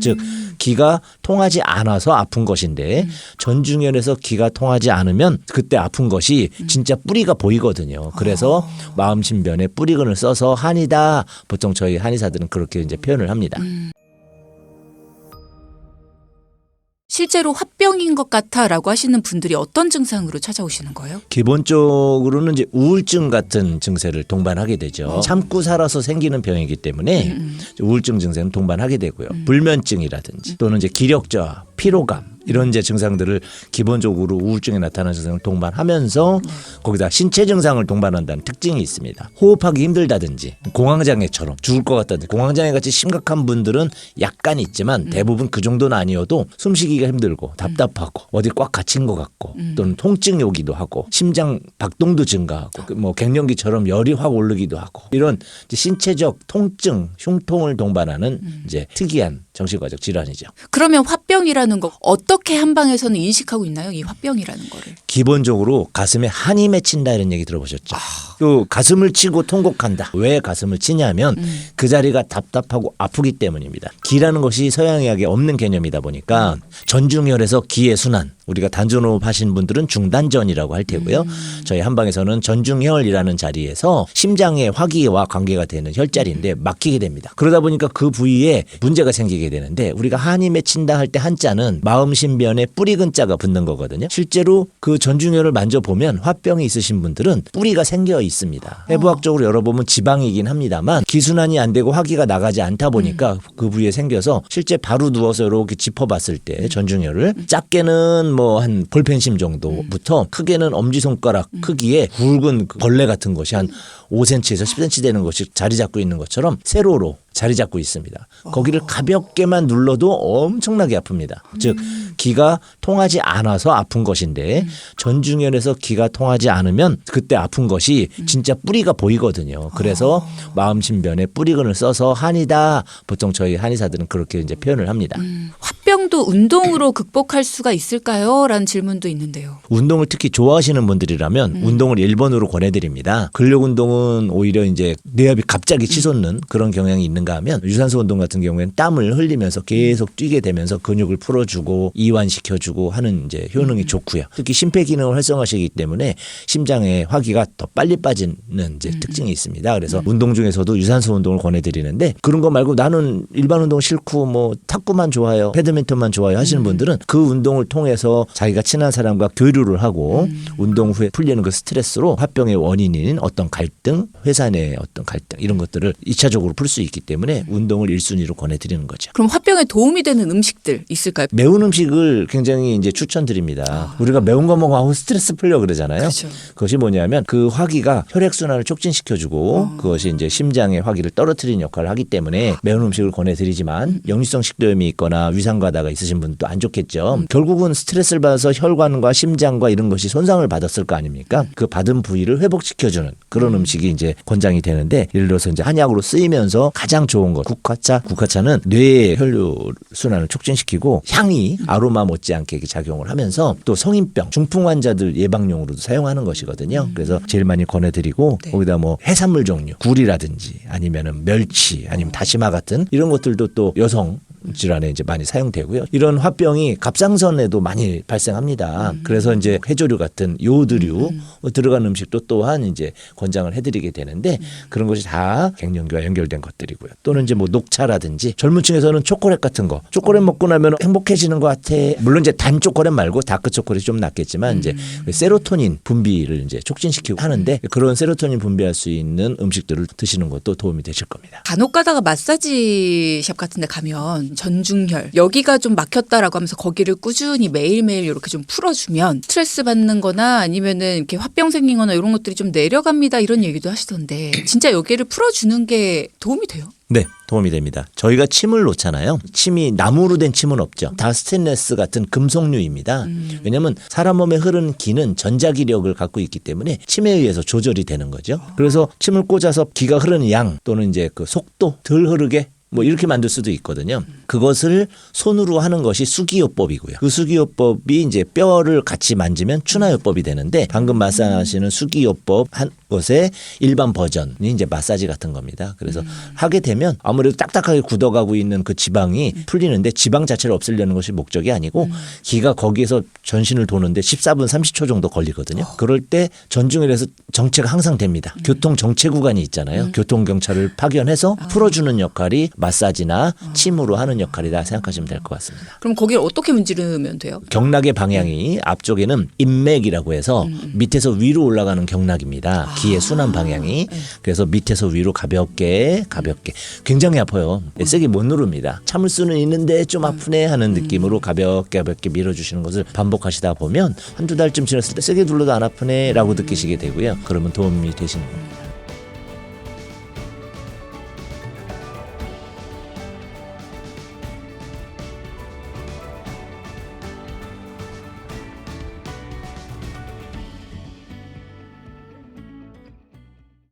즉 기가 통하지 않아서 아픈 것인데 전중혈에서 기가 통하지 않으면 그때 아픈 것이 진짜 뿌리가 보이거든요. 그래서 마음신변에 뿌리근을 써서 한이다. 보통 저희 한의사들은 그렇게 이제 표현을 합니다. 실제로 화병인 것 같아라고 하시는 분들이 어떤 증상으로 찾아오시는 거예요? 기본적으로는 이제 우울증 같은 증세를 동반하게 되죠. 참고 살아서 생기는 병이기 때문에 우울증 증세는 동반하게 되고요. 불면증이라든지 또는 이제 기력 저하, 피로감 이런 이제 증상들을 기본적으로 우울증에 나타나는 증상을 동반하면서 거기다 신체 증상을 동반한다는 특징이 있습니다. 호흡하기 힘들다든지 공황장애처럼 죽을 것 같다든지 공황장애 같이 심각한 분들은 약간 있지만 대부분 그 정도는 아니어도 숨쉬기가 힘들고 답답하고 어디 꽉 갇힌 것 같고 또는 통증이 오기도 하고 심장 박동도 증가하고 뭐 갱년기처럼 열이 확 오르기도 하고 이런 이제 신체적 통증, 흉통을 동반하는 이제 특이한 정신과적 질환이죠. 그러면 화병이라는 거 어떻게 한방에서는 인식하고 있나요? 이 화병이라는 거를. 기본적으로 가슴에 한이 맺힌다 이런 얘기 들어보셨죠? 그 가슴을 치고 통곡한다. 왜 가슴을 치냐면 그 자리가 답답하고 아프기 때문입니다. 기라는 것이 서양의학에 없는 개념이다 보니까 전중혈에서 기의 순환, 우리가 단전호흡 하신 분들은 중단전이라고 할 테고요. 저희 한방에서는 전중혈이라는 자리에서 심장의 화기와 관계가 되는 혈자리인데 막히게 됩니다. 그러다 보니까 그 부위에 문제가 생기게 되는데 우리가 한이 맺힌다 할 때 한자는 마음신변에 뿌리근자가 붙는 거거든요. 실제로 그 전중혈을 만져보면 화병이 있으신 분들은 뿌리가 생겨 있습니다. 해부학적으로 열어보면 지방이긴 합니다만 기순환이 안 되고 화기가 나가지 않다 보니까 그 부위에 생겨서 실제 바로 누워서 이렇게 짚어봤을 때 전중혈을 작게는 뭐 한 볼펜심 정도부터 크게는 엄지손가락 크기의 굵은 벌레 같은 것이 한 5cm에서 10cm 되는 것이 자리 잡고 있는 것처럼 세로로 자리 잡고 있습니다. 거기를 가볍게만 눌러도 엄청나게 아픕니다. 즉 기가 통하지 않아서 아픈 것인데 전중혈에서 기가 통하지 않으면 그때 아픈 것이 진짜 뿌리가 보이거든요. 그래서 마음신변에 뿌리근을 써서 한이다. 보통 저희 한의사들은 그렇게 이제 표현을 합니다. 화병도 운동으로 극복할 수가 있을까요? 라는 질문도 있는데요. 운동을 특히 좋아하시는 분들이라면 운동을 1번으로 권해드립니다. 근력 운동은 오히려 이제 뇌압이 갑자기 치솟는 그런 경향이 있는가 하면 유산소 운동 같은 경우에는 땀을 흘리면서 계속 뛰게 되면서 근육을 풀어주고 이완시켜주고 하는 이제 효능이 좋고요. 특히 심폐기능을 활성화시키기 때문에 심장의 화기가 더 빨리 빠지는 이제 특징이 있습니다. 그래서 운동 중에서도 유산소 운동을 권해드리는데 그런 거 말고 나는 일반 운동 싫고 뭐 탁구만 좋아요, 배드민턴만 좋아요 하시는 분들은 그 운동을 통해서 자기가 친한 사람과 교류를 하고 운동 후에 풀리는 그 스트레스로 화병의 원인인 어떤 갈등, 회사 내 어떤 갈등 이런 것들을 2차적으로 풀 수 있기 때문에 운동을 1순위로 권해드리는 거죠. 그럼 화병에 도움이 되는 음식들 있을까요? 매운 음식을 굉장히 이제 추천드립니다. 우리가 매운 거 먹으면 스트레스 풀려 그러잖아요. 그렇죠. 그것이 뭐냐면 그 화기가 혈액순환을 촉진시켜주고 그것이 이제 심장의 화기를 떨어뜨리는 역할을 하기 때문에 매운 음식을 권해드리지만 역류성 식도염이 있거나 위산과다가 있으신 분도 안 좋겠죠. 결국은 스트레스를 받아서 혈관과 심장과 이런 것이 손상을 받았을 거 아닙니까? 그 받은 부위를 회복시켜주는 그런 음식이 이제 권장이 되는데 예를 들어서 이제 한약으로 쓰이면서 가장 좋은 것 국화차는 뇌의 혈류 순환을 촉진시키고 향이 아로마 못지않게 이렇게 작용을 하면서 또 성인병 중풍 환자들 예방용으로도 사용하는 것이거든요. 그래서 제일 많이 권해드리고 거기다 뭐 해산물 종류 굴이라든지 아니면은 멸치 아니면 다시마 같은 이런 것들도 또 여성 질환에 이제 많이 사용되고요. 이런 화병이 갑상선에도 많이 발생합니다. 그래서 이제 해조류 같은 요오드류 들어간 음식도 또한 이제 권장을 해드리게 되는데 그런 것이 다 갱년기와 연결된 것들이고요. 또는 이제 뭐 녹차라든지 젊은 층에서는 초콜릿 같은 거 초콜릿 먹고 나면 행복해지는 것 같아. 물론 이제 단 초콜릿 말고 다크 초콜릿이 좀 낫겠지만 이제 세로토닌 분비를 이제 촉진시키고 하는데 그런 세로토닌 분비할 수 있는 음식들을 드시는 것도 도움이 되실 겁니다. 간혹 가다가 마사지샵 같은 데 가면 전중혈 여기가 좀 막혔다라고 하면서 거기를 꾸준히 매일매일 이렇게 좀 풀어주면 스트레스 받는 거나 아니면은 이렇게 화병 생긴 거나 이런 것들이 좀 내려갑니다 이런 얘기도 하시던데 진짜 여기를 풀어주는 게 도움이 돼요? 네, 도움이 됩니다. 저희가 침을 놓잖아요. 침이 나무로 된 침은 없죠. 다 스테인리스 같은 금속류입니다. 왜냐하면 사람 몸에 흐르는 기는 전자기력을 갖고 있기 때문에 침에 의해서 조절이 되는 거죠. 그래서 침을 꽂아서 기가 흐르는 양 또는 이제 그 속도 덜 흐르게 뭐 이렇게 만들 수도 있거든요. 그것을 손으로 하는 것이 수기요법이고요. 그 수기요법이 이제 뼈를 같이 만지면 추나요법이 되는데 방금 말씀하시는 수기요법 한 것의 일반 버전이 이제 마사지 같은 겁니다. 그래서 하게 되면 아무래도 딱딱하게 굳어가고 있는 그 지방이 풀리는데 지방 자체를 없애려는 것이 목적이 아니고 기가 거기에서 전신을 도는데 14분 30초 정도 걸리거든요. 그럴 때 전중혈에서 정체가 항상 됩니다. 교통 정체 구간이 있잖아요. 교통경찰을 파견해서 풀어주는 역할이 마사지나 침으로 하는 역할이다 생각하시면 될 것 같습니다. 그럼 거기를 어떻게 문지르면 돼요? 경락의 방향이 앞쪽에는 인맥이라고 해서 밑에서 위로 올라가는 경락입니다. 기의 순환 방향이. 그래서 밑에서 위로 가볍게 굉장히 아파요. 세게 못 누릅니다. 참을 수는 있는데 좀 아프네 하는 느낌으로 가볍게 밀어주시는 것을 반복하시다 보면 한두 달쯤 지났을 때 세게 눌러도 안 아프네 라고 느끼시게 되고요. 그러면 도움이 되시는 겁니다.